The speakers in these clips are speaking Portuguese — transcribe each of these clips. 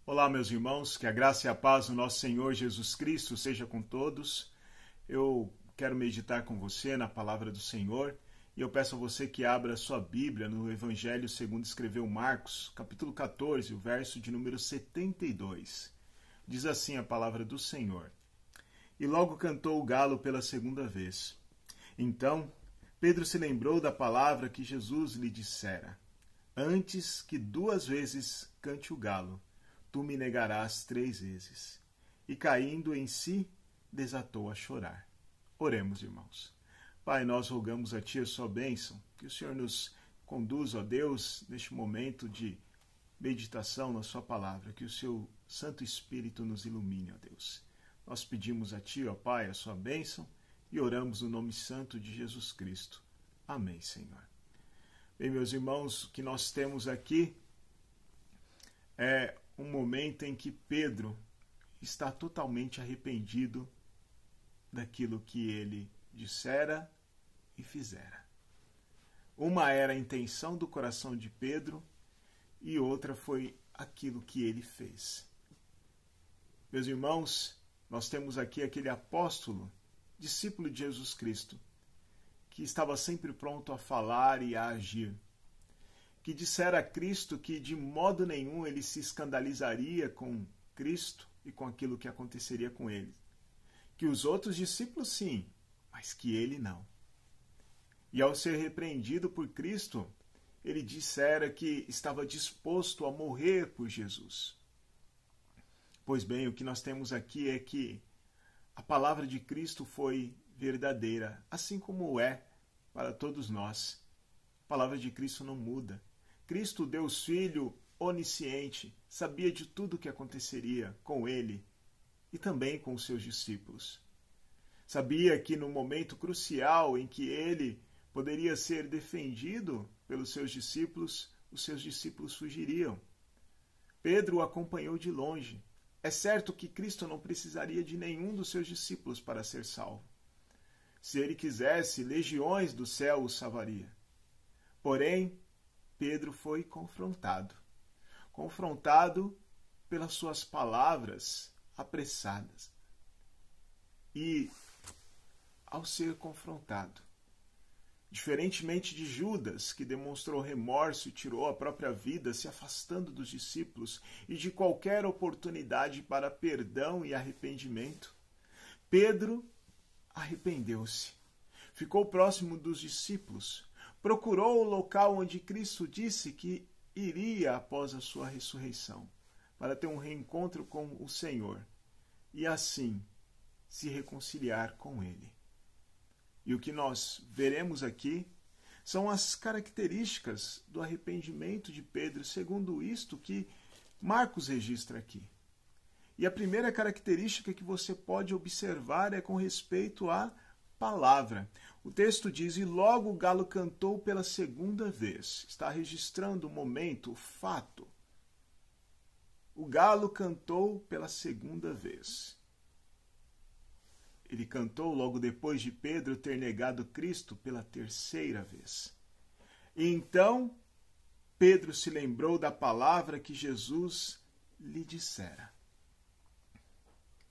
Olá, meus irmãos, que a graça e a paz do nosso Senhor Jesus Cristo seja com todos. Eu quero meditar com você na palavra do Senhor e eu peço a você que abra a sua Bíblia no Evangelho segundo escreveu Marcos, capítulo 14, o verso de número 72. Diz assim a palavra do Senhor: E logo cantou o galo pela segunda vez. Então Pedro se lembrou da palavra que Jesus lhe dissera: Antes que 2 vezes cante o galo, tu me negarás 3 vezes. E caindo em si, desatou a chorar. Oremos, irmãos. Pai, nós rogamos a Ti a sua bênção, que o Senhor nos conduza, ó Deus, neste momento de meditação na sua palavra, que o seu Santo Espírito nos ilumine, ó Deus. Nós pedimos a Ti, ó Pai, a sua bênção e oramos no nome santo de Jesus Cristo. Amém, Senhor. Bem, meus irmãos, o que nós temos aqui é um momento em que Pedro está totalmente arrependido daquilo que ele dissera e fizera. Uma era a intenção do coração de Pedro e outra foi aquilo que ele fez. Meus irmãos, nós temos aqui aquele apóstolo, discípulo de Jesus Cristo, que estava sempre pronto a falar e a agir, que dissera a Cristo que de modo nenhum ele se escandalizaria com Cristo e com aquilo que aconteceria com ele. Que os outros discípulos sim, mas que ele não. E ao ser repreendido por Cristo, ele dissera que estava disposto a morrer por Jesus. Pois bem, o que nós temos aqui é que a palavra de Cristo foi verdadeira, assim como é para todos nós. A palavra de Cristo não muda. Cristo, Deus Filho, onisciente, sabia de tudo o que aconteceria com ele e também com os seus discípulos. Sabia que no momento crucial em que ele poderia ser defendido pelos seus discípulos, os seus discípulos fugiriam. Pedro o acompanhou de longe. É certo que Cristo não precisaria de nenhum dos seus discípulos para ser salvo. Se ele quisesse, legiões do céu o salvaria. Porém, Pedro foi confrontado pelas suas palavras apressadas. E, ao ser confrontado, diferentemente de Judas, que demonstrou remorso e tirou a própria vida, se afastando dos discípulos e de qualquer oportunidade para perdão e arrependimento, Pedro arrependeu-se, ficou próximo dos discípulos, procurou o local onde Cristo disse que iria após a sua ressurreição, para ter um reencontro com o Senhor e assim se reconciliar com Ele. E o que nós veremos aqui são as características do arrependimento de Pedro, segundo isto que Marcos registra aqui. E a primeira característica que você pode observar é com respeito à palavra. O texto diz: E logo o galo cantou pela segunda vez. Está registrando o momento, o fato. O galo cantou pela segunda vez. Ele cantou logo depois de Pedro ter negado Cristo pela terceira vez. E então Pedro se lembrou da palavra que Jesus lhe dissera.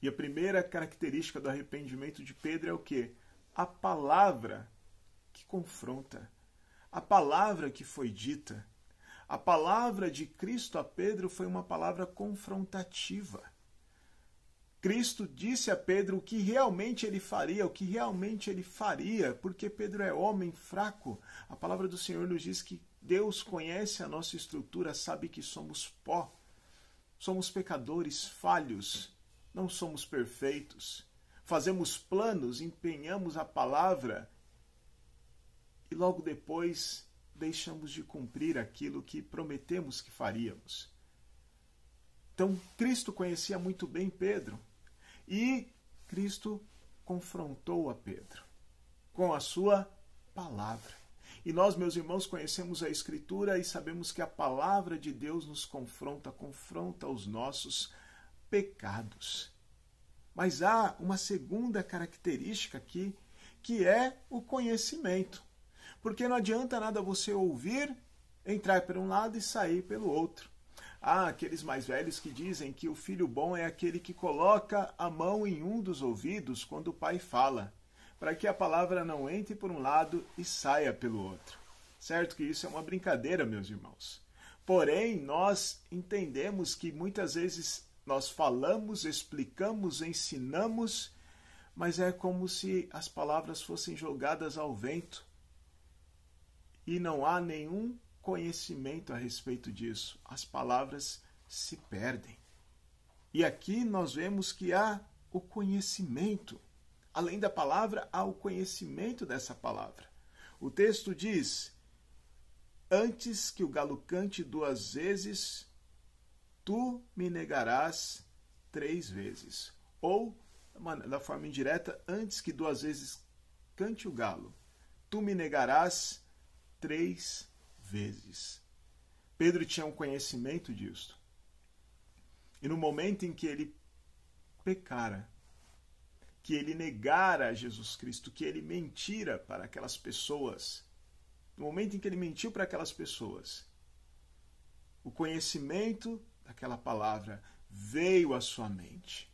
E a primeira característica do arrependimento de Pedro é o quê? A palavra que confronta, a palavra que foi dita. A palavra de Cristo a Pedro foi uma palavra confrontativa. Cristo disse a Pedro o que realmente ele faria, porque Pedro é homem fraco. A palavra do Senhor nos diz que Deus conhece a nossa estrutura, sabe que somos pó, somos pecadores falhos, não somos perfeitos. Fazemos planos, empenhamos a palavra e logo depois deixamos de cumprir aquilo que prometemos que faríamos. Então, Cristo conhecia muito bem Pedro e Cristo confrontou a Pedro com a sua palavra. E nós, meus irmãos, conhecemos a Escritura e sabemos que a palavra de Deus nos confronta os nossos pecados. Mas há uma segunda característica aqui, que é o conhecimento. Porque não adianta nada você ouvir, entrar por um lado e sair pelo outro. Há aqueles mais velhos que dizem que o filho bom é aquele que coloca a mão em um dos ouvidos quando o pai fala, para que a palavra não entre por um lado e saia pelo outro. Certo que isso é uma brincadeira, meus irmãos. Porém, nós entendemos que muitas vezes nós falamos, explicamos, ensinamos, mas é como se as palavras fossem jogadas ao vento e não há nenhum conhecimento a respeito disso. As palavras se perdem. E aqui nós vemos que há o conhecimento. Além da palavra, há o conhecimento dessa palavra. O texto diz: antes que o galo cante 2 vezes, tu me negarás 3 vezes. Ou, da forma indireta, antes que 2 vezes cante o galo, tu me negarás 3 vezes. Pedro tinha um conhecimento disso. E no momento em que ele pecara, que ele negara a Jesus Cristo, que ele mentira para aquelas pessoas, no momento em que ele mentiu para aquelas pessoas, o conhecimento daquela palavra veio à sua mente.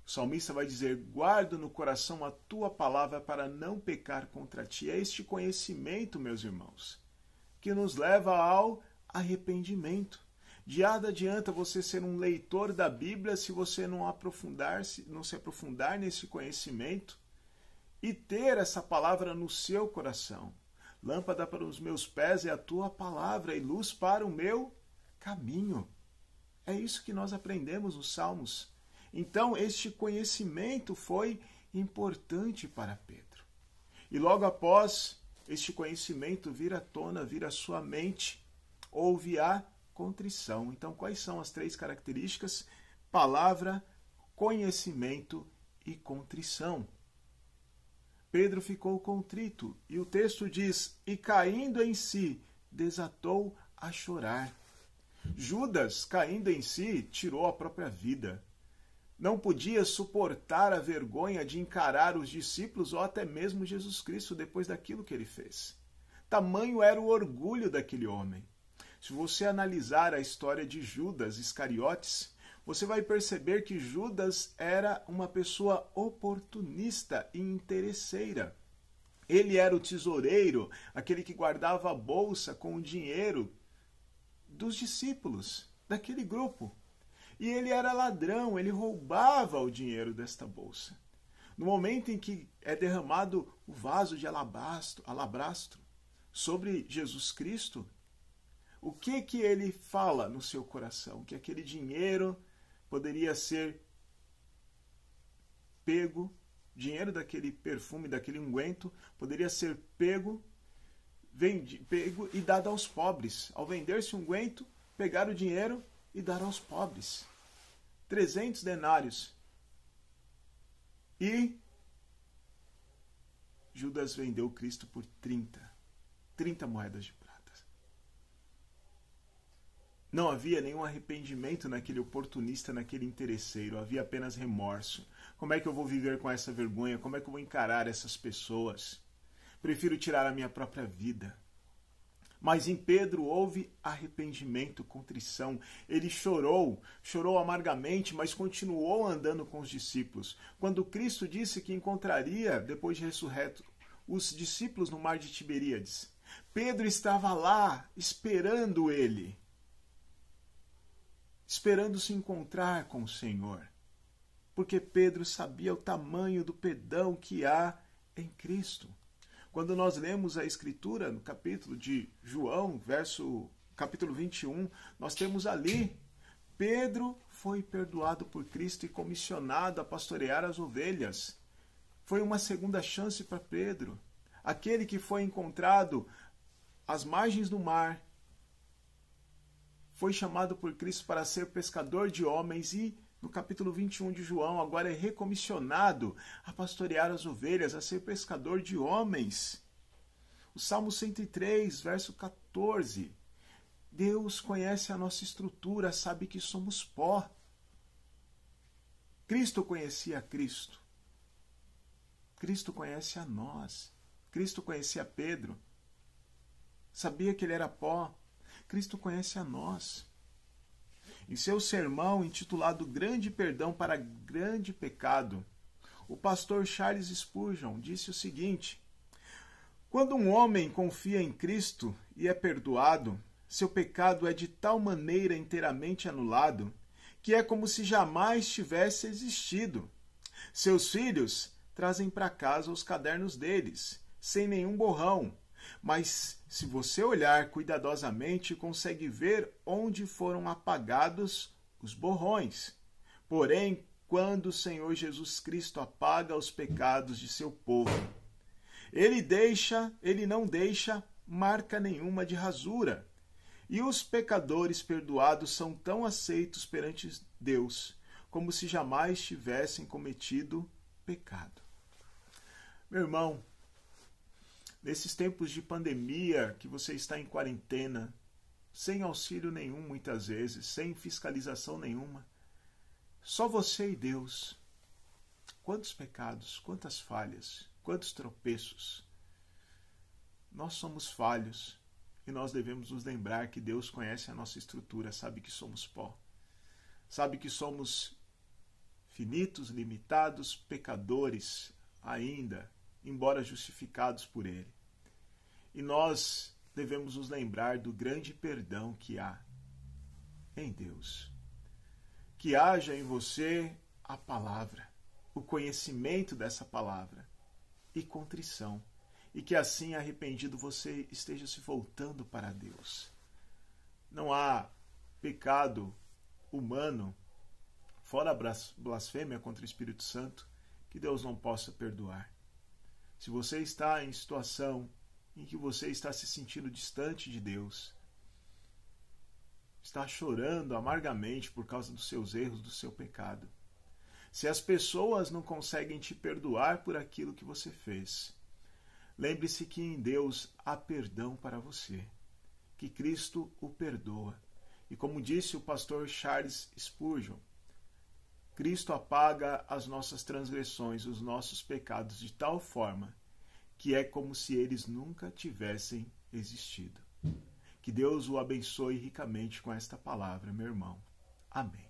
O salmista vai dizer: guardo no coração a tua palavra para não pecar contra ti. É este conhecimento, meus irmãos, que nos leva ao arrependimento. De nada adianta você ser um leitor da Bíblia se você não se aprofundar nesse conhecimento e ter essa palavra no seu coração. Lâmpada para os meus pés é a tua palavra e luz para o meu caminho. É isso que nós aprendemos nos Salmos. Então, este conhecimento foi importante para Pedro. E logo após este conhecimento vir à tona, vir à sua mente, houve a contrição. Então, quais são as 3 características? Palavra, conhecimento e contrição. Pedro ficou contrito, e o texto diz: e caindo em si, desatou a chorar. Judas, caindo em si, tirou a própria vida. Não podia suportar a vergonha de encarar os discípulos ou até mesmo Jesus Cristo depois daquilo que ele fez. Tamanho era o orgulho daquele homem. Se você analisar a história de Judas Iscariotes, você vai perceber que Judas era uma pessoa oportunista e interesseira. Ele era o tesoureiro, aquele que guardava a bolsa com o dinheiro dos discípulos, daquele grupo. E ele era ladrão, ele roubava o dinheiro desta bolsa. No momento em que é derramado o vaso de alabastro sobre Jesus Cristo, o que ele fala no seu coração? Que aquele dinheiro poderia ser pego, dinheiro daquele perfume, daquele unguento, poderia ser pego e dado aos pobres. Ao vender-se unguento, pegar o dinheiro e dar aos pobres. 300 denários. E Judas vendeu Cristo por 30 moedas de prata. Não havia nenhum arrependimento naquele oportunista, naquele interesseiro. Havia apenas remorso. Como é que eu vou viver com essa vergonha? Como é que eu vou encarar essas pessoas? Prefiro tirar a minha própria vida. Mas em Pedro houve arrependimento, contrição. Ele chorou amargamente, mas continuou andando com os discípulos. Quando Cristo disse que encontraria, depois de ressurreto, os discípulos no mar de Tiberíades, Pedro estava lá, esperando ele. Esperando se encontrar com o Senhor. Porque Pedro sabia o tamanho do perdão que há em Cristo. Quando nós lemos a Escritura, no capítulo de João, capítulo 21, nós temos ali, Pedro foi perdoado por Cristo e comissionado a pastorear as ovelhas. Foi uma segunda chance para Pedro. Aquele que foi encontrado às margens do mar, foi chamado por Cristo para ser pescador de homens e, no capítulo 21 de João, agora é recomissionado a pastorear as ovelhas, a ser pescador de homens. O Salmo 103, verso 14. Deus conhece a nossa estrutura, sabe que somos pó. Cristo conhecia Cristo. Cristo conhece a nós. Cristo conhecia Pedro. Sabia que ele era pó. Cristo conhece a nós. Em seu sermão intitulado Grande Perdão para Grande Pecado, o pastor Charles Spurgeon disse o seguinte: quando um homem confia em Cristo e é perdoado, seu pecado é de tal maneira inteiramente anulado que é como se jamais tivesse existido. Seus filhos trazem para casa os cadernos deles, sem nenhum borrão, mas se você olhar cuidadosamente, consegue ver onde foram apagados os borrões. Porém, quando o Senhor Jesus Cristo apaga os pecados de seu povo, ele não deixa marca nenhuma de rasura. E os pecadores perdoados são tão aceitos perante Deus, como se jamais tivessem cometido pecado. Meu irmão, nesses tempos de pandemia, que você está em quarentena, sem auxílio nenhum muitas vezes, sem fiscalização nenhuma, só você e Deus. Quantos pecados, quantas falhas, quantos tropeços. Nós somos falhos e nós devemos nos lembrar que Deus conhece a nossa estrutura, sabe que somos pó, sabe que somos finitos, limitados, pecadores ainda, embora justificados por Ele. E nós devemos nos lembrar do grande perdão que há em Deus. Que haja em você a palavra, o conhecimento dessa palavra e contrição. E que assim, arrependido, você esteja se voltando para Deus. Não há pecado humano, fora a blasfêmia contra o Espírito Santo, que Deus não possa perdoar. Se você está em situação em que você está se sentindo distante de Deus, está chorando amargamente por causa dos seus erros, do seu pecado, se as pessoas não conseguem te perdoar por aquilo que você fez, lembre-se que em Deus há perdão para você, que Cristo o perdoa. E como disse o pastor Charles Spurgeon, Cristo apaga as nossas transgressões, os nossos pecados de tal forma que é como se eles nunca tivessem existido. Que Deus o abençoe ricamente com esta palavra, meu irmão. Amém.